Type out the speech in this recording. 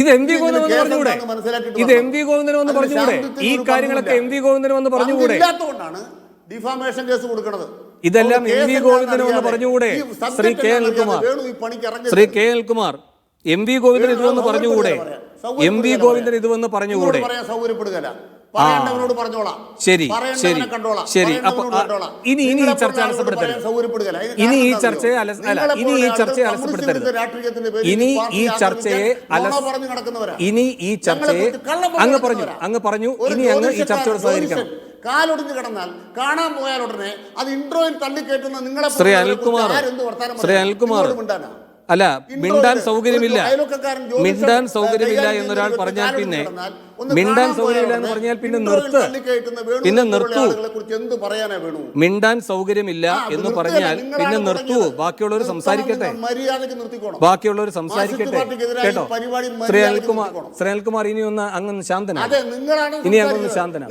ഇത് എം വി ഗോവിന്ദൻ വന്ന് പറഞ്ഞുകൂടെ? ഇത് എം വി ഗോവിന്ദൻ വന്ന് പറഞ്ഞുകൂടെ? ഈ കാര്യങ്ങളൊക്കെ എം വി ഗോവിന്ദൻ വന്ന് പറഞ്ഞുകൂടെ? ഡിഫാമേഷൻ കേസ് കൊടുക്കുന്നത് ഇതെല്ലാം എം വി ഗോവിന്ദൻ വന്ന് പറഞ്ഞുകൂടെ? ശ്രീ കെ അനിൽകുമാർ, ശ്രീ കെ അനിൽകുമാർ, എം വി ഗോവിന്ദൻ ഇത് വന്ന് പറഞ്ഞുകൂടെ? എം വി ഗോവിന്ദൻ ഇത് വന്ന് പറഞ്ഞുകൂടെ? ശരി ശരി ശരി. അപ്പൊ ഇനി ഈ ചർച്ച അലസപ്പെടുത്തരുത്. ഇനി ഈ ചർച്ചയെ ഇനി ഈ ചർച്ചയെ അലസപ്പെടുത്തരുത്. ഇനി ഈ ചർച്ചയെ ഇനി ഈ ചർച്ചയെ അങ്ങ് പറഞ്ഞു ഇനി അങ്ങ് ഈ ചർച്ചയോട് സഹകരിക്കണം. കാലൊടിഞ്ഞ് കിടന്നാൽ കാണാൻ പോയാൽ ഉടനെ അത് ഇൻട്രോയിൽ തള്ളിക്കേറ്റുന്ന നിങ്ങളെ ശ്രീ അനിൽകുമാർ, ശ്രീ അനിൽകുമാർ, അല്ല, മിണ്ടാൻ സൗകര്യമില്ല, മിണ്ടാൻ സൗകര്യമില്ല എന്നൊരാൾ പറഞ്ഞാൽ പിന്നെ മിണ്ടാൻ സൗകര്യമില്ല എന്ന് പറഞ്ഞാൽ പിന്നെ നിർത്ത്, പിന്നെ നിർത്തൂ. മിണ്ടാൻ സൗകര്യമില്ല എന്ന് പറഞ്ഞാൽ പിന്നെ നിർത്തൂ. ബാക്കിയുള്ളവർ സംസാരിക്കട്ടെ, ബാക്കിയുള്ളവർ സംസാരിക്കട്ടെ. കേട്ടോ ശ്രീ അനിൽകുമാർ, ശ്രീ അനിൽകുമാർ, ഇനി ഒന്ന് അങ്ങ് ശാന്തനാ, ഇനി അങ്ങൊന്ന് ശാന്തനാ.